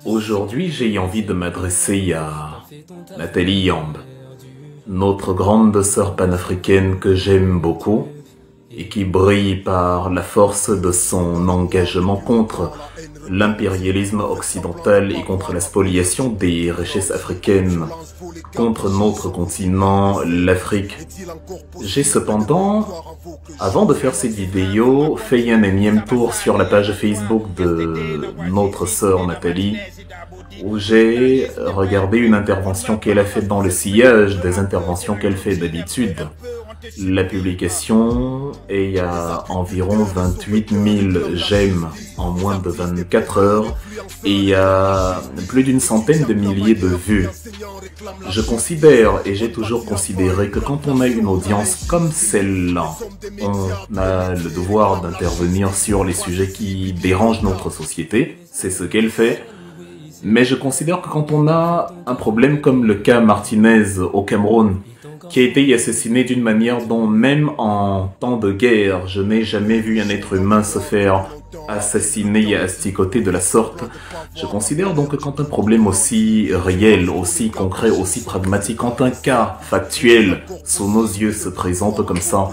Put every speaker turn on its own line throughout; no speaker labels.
Aujourd'hui, j'ai envie de m'adresser à Nathalie Yambe, notre grande sœur panafricaine que j'aime beaucoup et qui brille par la force de son engagement contre l'impérialisme occidental et contre la spoliation des richesses africaines, contre notre continent, l'Afrique. J'ai cependant, avant de faire cette vidéo, fait un énième tour sur la page Facebook de notre sœur Nathalie, où j'ai regardé une intervention qu'elle a faite dans le sillage des interventions qu'elle fait d'habitude. La publication est à environ 28 000 j'aime en moins de 24 heures et il y a plus d'une centaine de milliers de vues. Je considère et j'ai toujours considéré que quand on a une audience comme celle-là, on a le devoir d'intervenir sur les sujets qui dérangent notre société. C'est ce qu'elle fait. Mais je considère que quand on a un problème comme le cas Martinez au Cameroun, qui a été assassiné d'une manière dont même en temps de guerre, je n'ai jamais vu un être humain se faire assassiner et asticoter de la sorte. Je considère donc que quand un problème aussi réel, aussi concret, aussi pragmatique, quand un cas factuel sous nos yeux se présente comme ça,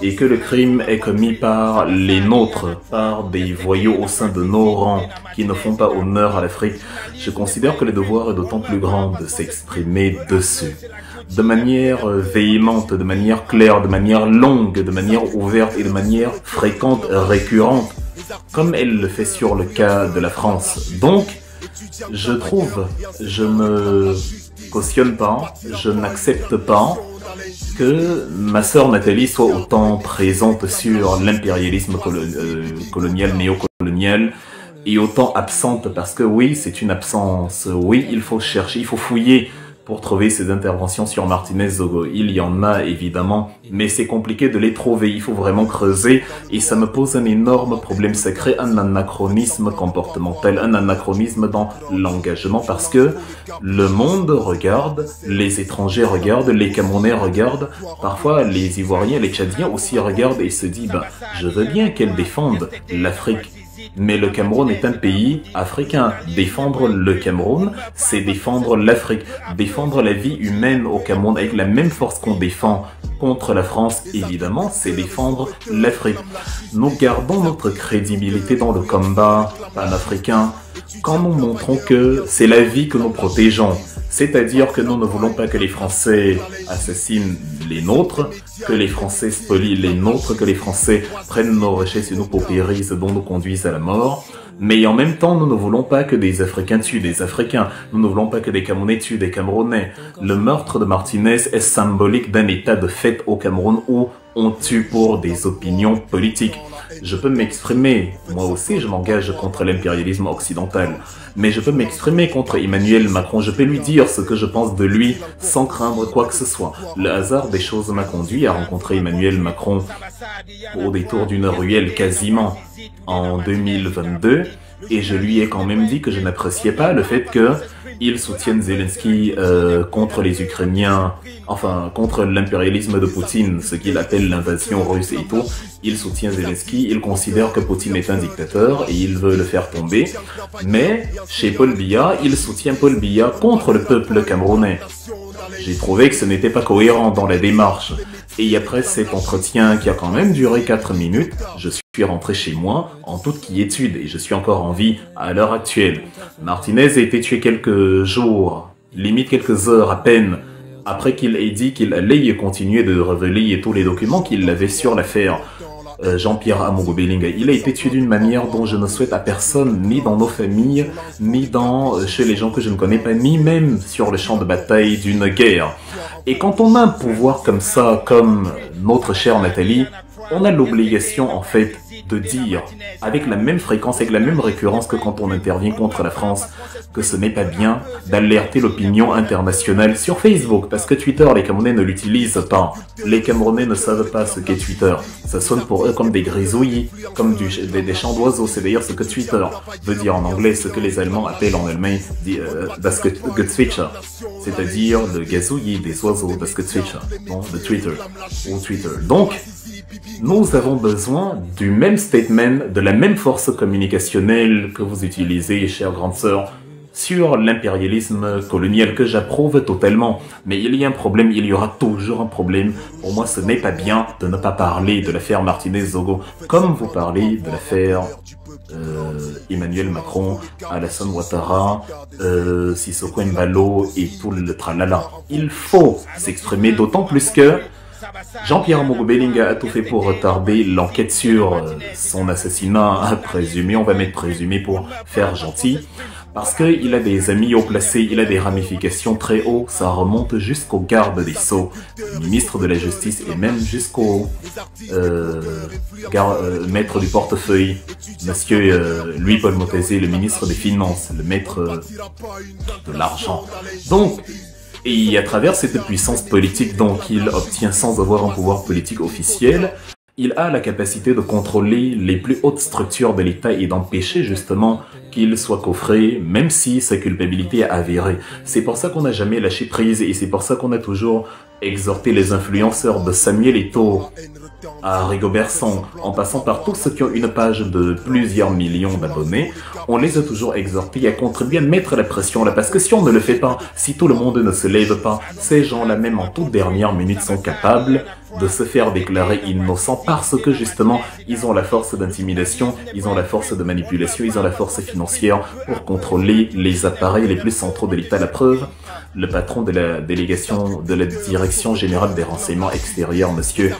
et que le crime est commis par les nôtres, par des voyous au sein de nos rangs qui ne font pas honneur à l'Afrique, je considère que le devoir est d'autant plus grand de s'exprimer dessus. De manière véhémente, de manière claire, de manière longue, de manière ouverte et de manière fréquente, récurrente, comme elle le fait sur le cas de la France. Donc, je ne cautionne pas, je n'accepte pas que ma sœur Nathalie soit autant présente sur l'impérialisme colonial, néocolonial, et autant absente, parce que oui, c'est une absence. Oui, il faut chercher, il faut fouiller pour trouver ces interventions sur Martinez Zogo. Il y en a évidemment, mais c'est compliqué de les trouver, il faut vraiment creuser, et ça me pose un énorme problème. Ça crée un anachronisme comportemental, un anachronisme dans l'engagement, parce que le monde regarde, les étrangers regardent, les Camerounais regardent, parfois les Ivoiriens, les Tchadiens aussi regardent et se disent je veux bien qu'elle défende l'Afrique. Mais le Cameroun est un pays africain. Défendre le Cameroun, c'est défendre l'Afrique. Défendre la vie humaine au Cameroun avec la même force qu'on défend contre la France, évidemment, c'est défendre l'Afrique. Nous gardons notre crédibilité dans le combat panafricain quand nous montrons que c'est la vie que nous protégeons. C'est-à-dire que nous ne voulons pas que les Français assassinent les nôtres, que les Français spolient les nôtres, que les Français prennent nos richesses et nous paupérisent, dont nous conduisent à la mort. Mais en même temps, nous ne voulons pas que des Africains tuent des Africains. Nous ne voulons pas que des Camerounais tuent des Camerounais. Le meurtre de Martinez est symbolique d'un état de fait au Cameroun où on tue pour des opinions politiques. Je peux m'exprimer, moi aussi je m'engage contre l'impérialisme occidental, mais je peux m'exprimer contre Emmanuel Macron, je peux lui dire ce que je pense de lui sans craindre quoi que ce soit. Le hasard des choses m'a conduit à rencontrer Emmanuel Macron au détour d'une ruelle quasiment en 2022, et je lui ai quand même dit que je n'appréciais pas le fait qu'il soutienne Zelensky contre les Ukrainiens, enfin contre l'impérialisme de Poutine, ce qu'il appelle l'invasion russe et tout. Il soutient Zelensky, il considère que Poutine est un dictateur et il veut le faire tomber. Mais chez Paul Biya, il soutient Paul Biya contre le peuple camerounais. J'ai trouvé que ce n'était pas cohérent dans la démarche. Et après cet entretien qui a quand même duré 4 minutes, je suis rentré chez moi en toute quiétude et je suis encore en vie à l'heure actuelle. Martinez a été tué quelques jours, limite quelques heures à peine, après qu'il ait dit qu'il allait continuer de révéler tous les documents qu'il avait sur l'affaire Jean-Pierre Amogo-Bellinga. Il a été tué d'une manière dont je ne souhaite à personne, ni dans nos familles, ni chez les gens que je ne connais pas, ni même sur le champ de bataille d'une guerre. Et quand on a un pouvoir comme ça, comme notre chère Nathalie, on a l'obligation en fait de dire avec la même fréquence, avec la même récurrence que quand on intervient contre la France, que ce n'est pas bien d'alerter l'opinion internationale sur Facebook, parce que Twitter, les Camerounais ne l'utilisent pas. Les Camerounais ne savent pas ce qu'est Twitter. Ça sonne pour eux comme des grisouillis, comme des chants d'oiseaux. C'est d'ailleurs ce que Twitter veut dire en anglais, ce que les Allemands appellent en Allemagne das Gezwitscher, c'est-à-dire le gazouillis des oiseaux, das Gezwitscher, de Twitter, ou Twitter. Donc, Nous avons besoin du même statement, de la même force communicationnelle que vous utilisez, chère grande sœur, sur l'impérialisme colonial que j'approuve totalement. Mais il y a un problème, il y aura toujours un problème. Pour moi, ce n'est pas bien de ne pas parler de l'affaire Martinez-Zogo comme vous parlez de l'affaire Emmanuel Macron, Alassane Ouattara, Sissoko Embalo et tout le tralala. Il faut s'exprimer, d'autant plus que Jean-Pierre Mogo-Belinga a tout fait pour retarder l'enquête sur son assassinat présumé, on va mettre présumé pour faire gentil, parce qu'il a des amis haut placés, il a des ramifications très haut, ça remonte jusqu'au garde des Sceaux, ministre de la Justice et même jusqu'au maître du portefeuille, monsieur Louis-Paul Motazé, le ministre des Finances, le maître de l'argent. Donc, et à travers cette puissance politique donc il obtient sans avoir un pouvoir politique officiel, il a la capacité de contrôler les plus hautes structures de l'État et d'empêcher justement qu'il soit coffré, même si sa culpabilité est avérée. C'est pour ça qu'on n'a jamais lâché prise et c'est pour ça qu'on a toujours exhorté les influenceurs de Samuel Eto'o à Rigobert Song, en passant par tous ceux qui ont une page de plusieurs millions d'abonnés, on les a toujours exhortés à contribuer à mettre la pression là, parce que si on ne le fait pas, si tout le monde ne se lève pas, ces gens-là même en toute dernière minute sont capables de se faire déclarer innocents parce que justement, ils ont la force d'intimidation, ils ont la force de manipulation, ils ont la force financière pour contrôler les appareils les plus centraux de l'État. La preuve, le patron de la délégation de la Direction Générale des Renseignements Extérieurs, monsieur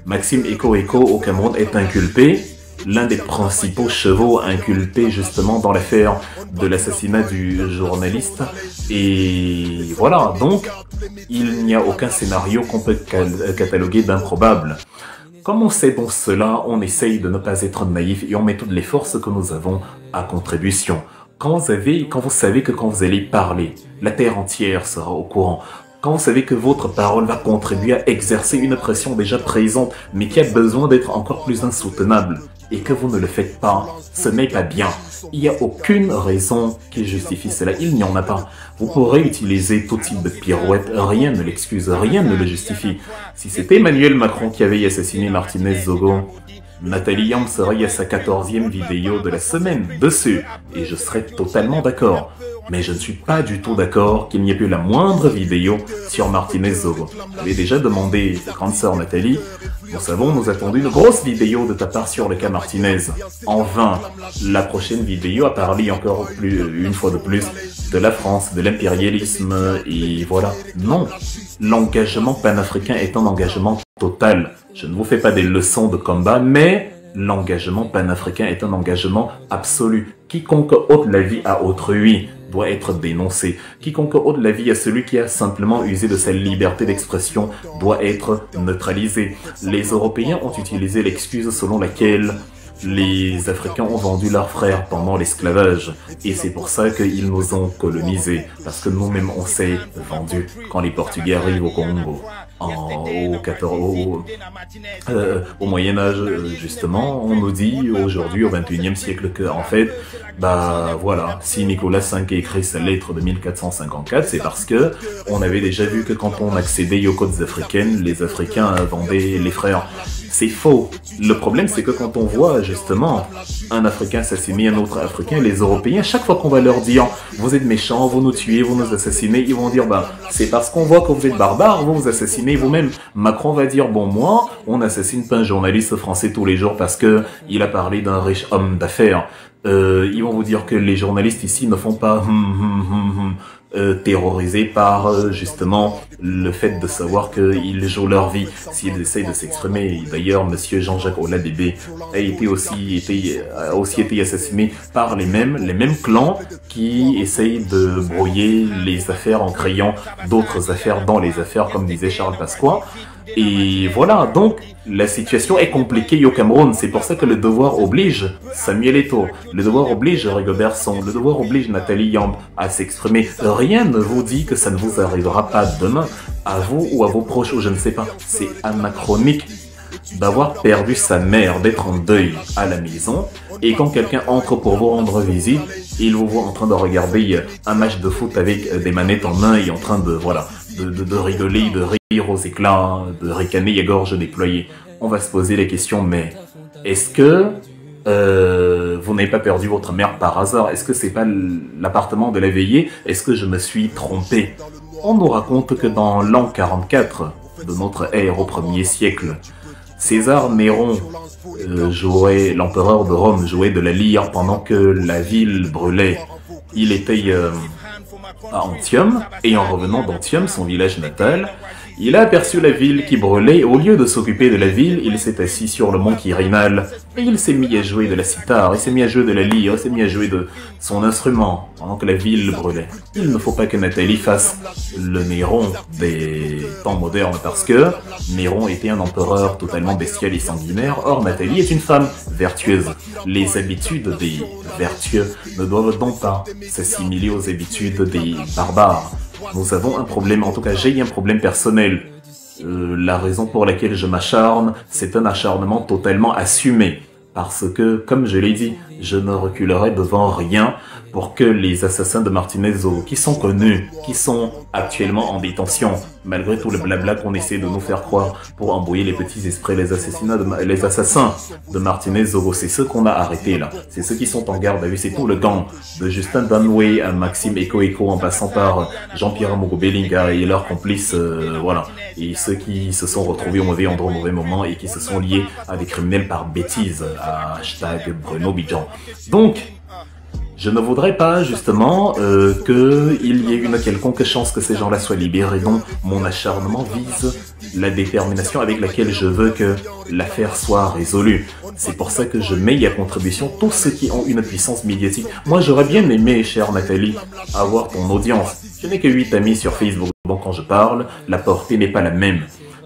Maxime Eko au Cameroun, est inculpé, l'un des principaux chevaux inculpés justement dans l'affaire de l'assassinat du journaliste. Et voilà, donc il n'y a aucun scénario qu'on peut cataloguer d'improbable. Comme on sait donc cela, on essaye de ne pas être naïf et on met toutes les forces que nous avons à contribution. Quand vous savez que quand vous allez parler, la terre entière sera au courant. Quand vous savez que votre parole va contribuer à exercer une pression déjà présente, mais qui a besoin d'être encore plus insoutenable, et que vous ne le faites pas, ce n'est pas bien. Il n'y a aucune raison qui justifie cela, il n'y en a pas. Vous pourrez utiliser tout type de pirouette, rien ne l'excuse, rien ne le justifie. Si c'était Emmanuel Macron qui avait assassiné Martinez-Zogo, Nathalie Yamb serait à sa 14e vidéo de la semaine dessus, et je serais totalement d'accord. Mais je ne suis pas du tout d'accord qu'il n'y ait plus la moindre vidéo sur Martinez-Zogo. J'avais déjà demandé à grande sœur Nathalie, nous savons, nous attendons une grosse vidéo de ta part sur le cas Martinez. En vain, la prochaine vidéo a parlé encore plus, une fois de plus, de la France, de l'impérialisme, et voilà. Non, l'engagement panafricain est un engagement total. Je ne vous fais pas des leçons de combat, mais l'engagement panafricain est un engagement absolu. Quiconque ôte la vie à autrui doit être dénoncé. Quiconque ôte la vie à celui qui a simplement usé de sa liberté d'expression doit être neutralisé. Les Européens ont utilisé l'excuse selon laquelle les Africains ont vendu leurs frères pendant l'esclavage. Et c'est pour ça qu'ils nous ont colonisés. Parce que nous-mêmes, on s'est vendus. Quand les Portugais arrivent au Congo, au Moyen-Âge, justement, on nous dit aujourd'hui, au XXIe siècle, que, en fait, bah voilà, si Nicolas V a écrit sa lettre de 1454, c'est parce que on avait déjà vu que quand on accédait aux côtes africaines, les Africains vendaient les frères. C'est faux. Le problème, c'est que quand on voit justement un Africain assassiner un autre Africain, les Européens, chaque fois qu'on va leur dire « Vous êtes méchants, vous nous tuez, vous nous assassinez », ils vont dire « C'est parce qu'on voit que vous êtes barbares, vous vous assassinez vous-même ». Macron va dire « Bon, moi, on n'assassine pas un journaliste français tous les jours parce que il a parlé d'un riche homme d'affaires. » Ils vont vous dire que les journalistes ici ne font pas terrorisés par justement le fait de savoir qu'ils jouent leur vie s'ils essayent de s'exprimer. D'ailleurs, monsieur Jean-Jacques Oladébé a aussi été assassiné par les mêmes clans qui essayent de brouiller les affaires en créant d'autres affaires dans les affaires, comme disait Charles Pasqua. Et voilà, donc la situation est compliquée au Cameroun. C'est pour ça que le devoir oblige Samuel Eto'o, le devoir oblige Rigobert Song, le devoir oblige Nathalie Yamb à s'exprimer. Rien ne vous dit que ça ne vous arrivera pas demain, à vous ou à vos proches, ou je ne sais pas. C'est anachronique d'avoir perdu sa mère, d'être en deuil à la maison, et quand quelqu'un entre pour vous rendre visite, il vous voit en train de regarder un match de foot avec des manettes en main et en train de, voilà, de rigoler, de rire aux éclats, de ricaner à gorge déployée. on va se poser les questions, mais est-ce que vous n'avez pas perdu votre mère par hasard? Est-ce que c'est pas l'appartement de la veillée? Est-ce que je me suis trompé? On nous raconte que dans l'an 44 de notre ère au 1er siècle, César Néron l'empereur de Rome jouait de la lyre pendant que la ville brûlait. Il était à Antium, et en revenant d'Antium, son village natal, il a aperçu la ville qui brûlait, et au lieu de s'occuper de la ville, il s'est assis sur le mont Quirinal, et il s'est mis à jouer de la cithare, il s'est mis à jouer de la lyre, il s'est mis à jouer de son instrument, pendant que la ville brûlait. Il ne faut pas que Nathalie fasse le Néron des temps modernes, parce que Néron était un empereur totalement bestial et sanguinaire, or Nathalie est une femme vertueuse. Les habitudes des vertueux ne doivent donc pas s'assimiler aux habitudes des barbares. Nous avons un problème, en tout cas j'ai un problème personnel. La raison pour laquelle je m'acharne, c'est un acharnement totalement assumé. Parce que, comme je l'ai dit, je ne reculerai devant rien pour que les assassins de Martinez-Zogo, qui sont connus, qui sont actuellement en détention, malgré tout le blabla qu'on essaie de nous faire croire pour embrouiller les petits esprits, les assassins de Martinez-Zogo, c'est ceux qu'on a arrêtés là. C'est ceux qui sont en garde à vue, c'est tout le gang, de Justin Danway à Maxime Eko en passant par Jean-Pierre Amogo Bellinga et leurs complices, voilà. Et ceux qui se sont retrouvés au mauvais endroit, au mauvais moment et qui se sont liés à des criminels par bêtise, à hashtag Bruno Bidjan. Donc, je ne voudrais pas, justement, qu'il y ait une quelconque chance que ces gens-là soient libérés, dont mon acharnement vise la détermination avec laquelle je veux que l'affaire soit résolue. C'est pour ça que je mets à contribution tous ceux qui ont une puissance médiatique. Moi, j'aurais bien aimé, chère Nathalie, avoir ton audience. Je n'ai que 8 amis sur Facebook, donc quand je parle, la portée n'est pas la même.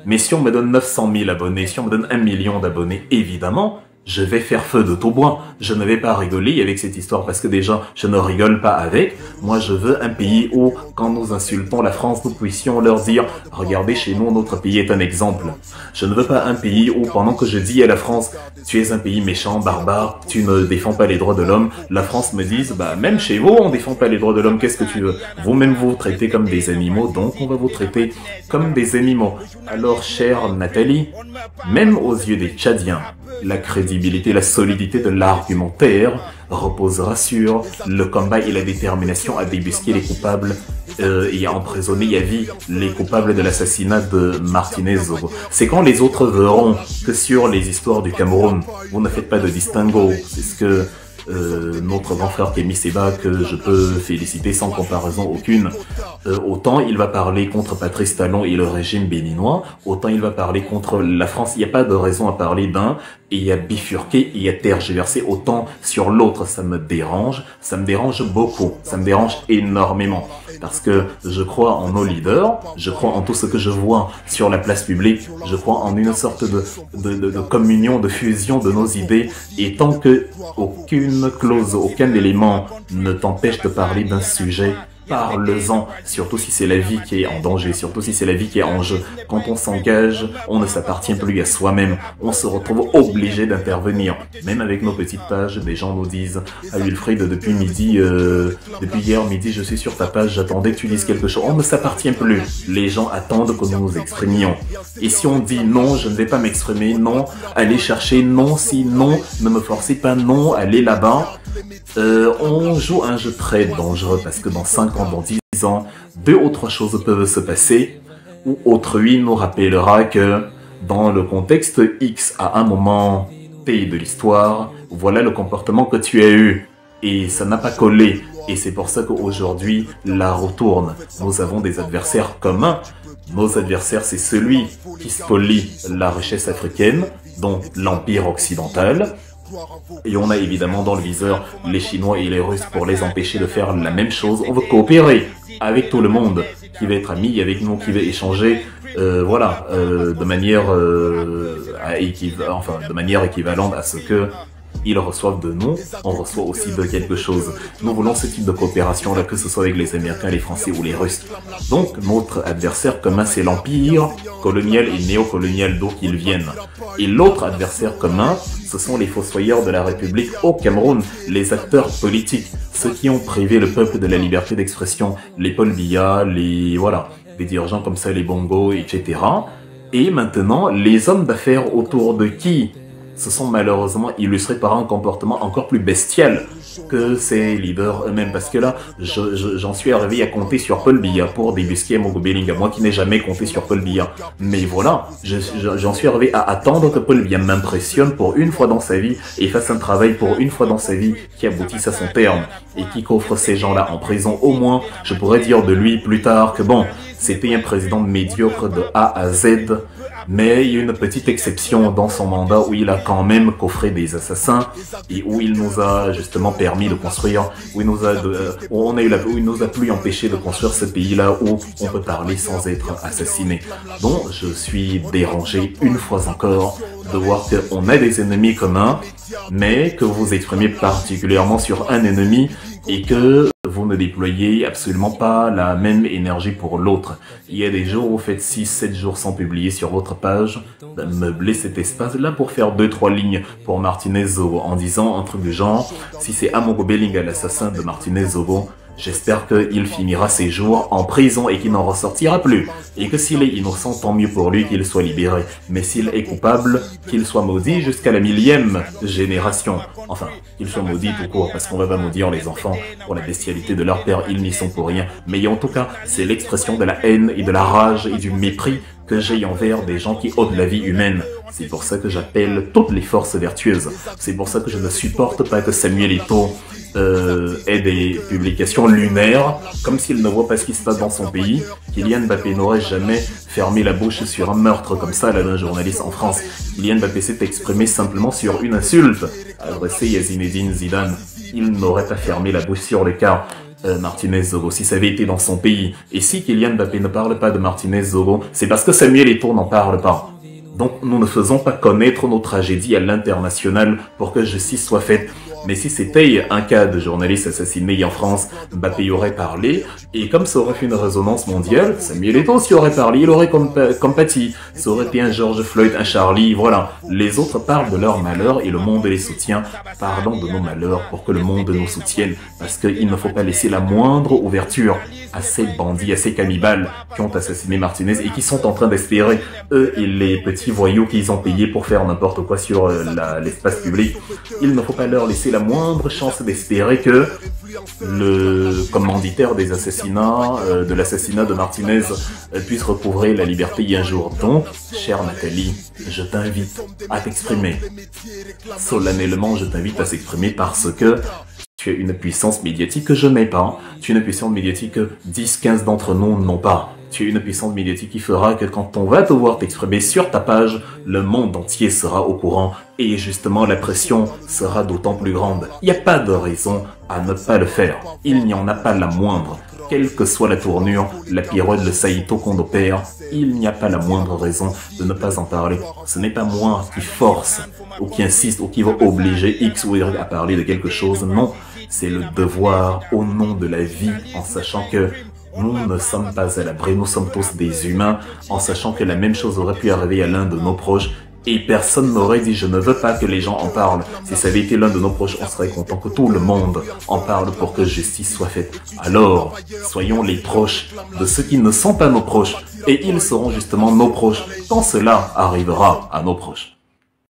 Mais si on me donne 900 000 abonnés, si on me donne 1 million d'abonnés, évidemment, je vais faire feu de tout bois. Je ne vais pas rigoler avec cette histoire parce que déjà, je ne rigole pas avec. Moi, je veux un pays où, quand nous insultons la France, nous puissions leur dire « Regardez, chez nous, notre pays est un exemple ». Je ne veux pas un pays où, pendant que je dis à la France « Tu es un pays méchant, barbare, tu ne défends pas les droits de l'homme », la France me dise « Bah, même chez vous, on ne défend pas les droits de l'homme, qu'est-ce que tu veux ?» Vous-même vous traitez comme des animaux, donc on va vous traiter comme des animaux. Alors, chère Nathalie, même aux yeux des Tchadiens, la crédibilité, la solidité de l'argumentaire reposera sur le combat et la détermination à débusquer les coupables et à emprisonner à vie les coupables de l'assassinat de Martinez-Zogo. C'est quand les autres verront que sur les histoires du Cameroun, vous ne faites pas de distinguo. C'est ce que notre grand frère Kémy Séba, que je peux féliciter sans comparaison aucune, autant il va parler contre Patrice Talon et le régime béninois, autant il va parler contre la France. Il n'y a pas de raison à parler d'un et à bifurquer et à tergiverser autant sur l'autre. Ça me dérange beaucoup, ça me dérange énormément. Parce que je crois en nos leaders, je crois en tout ce que je vois sur la place publique, je crois en une sorte de communion, de fusion de nos idées, et tant que aucune clause, aucun élément ne t'empêche de parler d'un sujet, parle-en, surtout si c'est la vie qui est en danger, surtout si c'est la vie qui est en jeu. Quand on s'engage, on ne s'appartient plus à soi-même, on se retrouve obligé d'intervenir. Même avec nos petites pages, des gens nous disent « Ah Wilfried, depuis hier midi, je suis sur ta page, j'attendais que tu dises quelque chose. » On ne s'appartient plus. Les gens attendent que nous nous exprimions. Et si on dit « Non, je ne vais pas m'exprimer, non, allez chercher, non, si, non, ne me forcez pas, non, allez là-bas », on joue un jeu très dangereux parce que dans 5 ans, dans 10 ans, 2 ou 3 choses peuvent se passer où autrui nous rappellera que dans le contexte X, à un moment T de l'histoire, voilà le comportement que tu as eu et ça n'a pas collé. Et c'est pour ça qu'aujourd'hui, la roue tourne. Nous avons des adversaires communs. Nos adversaires, c'est celui qui spolie la richesse africaine, dont l'Empire occidental. Et on a évidemment dans le viseur les Chinois et les Russes pour les empêcher de faire la même chose. On veut coopérer avec tout le monde qui va être ami avec nous, qui va échanger, voilà, de manière équivalente à ce que ils reçoivent de nous, on reçoit aussi de quelque chose. Nous voulons ce type de coopération-là, que ce soit avec les Américains, les Français ou les Russes. Donc, notre adversaire commun, c'est l'empire colonial et néocolonial d'où qu'ils viennent. Et l'autre adversaire commun, ce sont les fossoyeurs de la République au Cameroun, les acteurs politiques, ceux qui ont privé le peuple de la liberté d'expression, les Paul Biya, les dirigeants comme ça, les Bongo, etc. Et maintenant, les hommes d'affaires autour de qui se sont malheureusement illustrés par un comportement encore plus bestial que ces leaders eux-mêmes. Parce que là, j'en suis arrivé à compter sur Paul Biya pour débusquer Mogo Bellinga, moi qui n'ai jamais compté sur Paul Biya. Mais voilà, j'en suis arrivé à attendre que Paul Biya m'impressionne pour une fois dans sa vie et fasse un travail pour une fois dans sa vie qui aboutisse à son terme et qui coffre ces gens-là en prison. Au moins, je pourrais dire de lui plus tard que bon, c'était un président médiocre de A à Z, mais il y a une petite exception dans son mandat où il a quand même coffré des assassins et où il nous a justement permis de construire, où il nous a plus empêché de construire ce pays-là où on peut parler sans être assassiné. Donc je suis dérangé une fois encore de voir qu'on a des ennemis communs, mais que vous exprimez particulièrement sur un ennemi et que vous ne déployez absolument pas la même énergie pour l'autre. Il y a des jours où vous faites 6-7 jours sans publier sur votre page, meubler cet espace-là pour faire 2-3 lignes pour Martinez Zogo en disant un truc du genre, si c'est Amogo Bellinga l'assassin de Martinez Zogo, j'espère qu'il finira ses jours en prison et qu'il n'en ressortira plus. Et que s'il est innocent, tant mieux pour lui qu'il soit libéré. Mais s'il est coupable, qu'il soit maudit jusqu'à la 1000e génération. Enfin, qu'il soit maudit tout court, parce qu'on va pas maudire les enfants pour la bestialité de leur père, ils n'y sont pour rien. Mais en tout cas, c'est l'expression de la haine et de la rage et du mépris que j'ai envers des gens qui ôtent la vie humaine. C'est pour ça que j'appelle toutes les forces vertueuses. C'est pour ça que je ne supporte pas que Samuel Eto'o ait des publications lunaires, comme s'il ne voit pas ce qui se passe dans son pays. Kylian Mbappé n'aurait jamais fermé la bouche sur un meurtre comme ça là d'un journaliste en France. Kylian Mbappé s'est exprimé simplement sur une insulte adressée à Zinedine Zidane. Il n'aurait pas fermé la bouche sur le cas Martinez Zogo si ça avait été dans son pays. Et si Kylian Mbappé ne parle pas de Martinez Zogo, c'est parce que Samuel Eto'o n'en parle pas. Donc nous ne faisons pas connaître nos tragédies à l'international pour que justice soit faite. Mais si c'était un cas de journaliste assassiné en France, Mbappé y aurait parlé, et comme ça aurait fait une résonance mondiale, Samuel Eto'o aussi aurait parlé, il aurait compati. Ça aurait été un George Floyd, un Charlie, voilà. Les autres parlent de leur malheur et le monde les soutient. Parlons de nos malheurs pour que le monde nous soutienne, parce qu'il ne faut pas laisser la moindre ouverture à ces bandits, à ces cannibales qui ont assassiné Martinez et qui sont en train d'espérer, eux et les petits voyous qu'ils ont payés pour faire n'importe quoi sur l'espace public. Il ne faut pas leur laisser la moindre chance d'espérer que le commanditaire des assassinats, de l'assassinat de Martinez, puisse recouvrer la liberté un jour. Donc, chère Nathalie, je t'invite à t'exprimer. Solennellement, je t'invite à s'exprimer parce que tu as une puissance médiatique que je n'ai pas. Tu as une puissance médiatique que 10-15 d'entre nous n'ont pas. Tu as une puissance médiatique qui fera que quand on va te voir t'exprimer sur ta page, le monde entier sera au courant et justement la pression sera d'autant plus grande. Il n'y a pas de raison à ne pas le faire. Il n'y en a pas la moindre. Quelle que soit la tournure, la pirouette, le saïto qu'on opère, il n'y a pas la moindre raison de ne pas en parler. Ce n'est pas moi qui force ou qui insiste ou qui va obliger X ou Y à parler de quelque chose. Non, c'est le devoir au nom de la vie en sachant que nous ne sommes pas à l'abri, nous sommes tous des humains, en sachant que la même chose aurait pu arriver à l'un de nos proches et personne n'aurait dit je ne veux pas que les gens en parlent. Si ça avait été l'un de nos proches, on serait content que tout le monde en parle pour que justice soit faite. Alors, soyons les proches de ceux qui ne sont pas nos proches et ils seront justement nos proches quand cela arrivera à nos proches.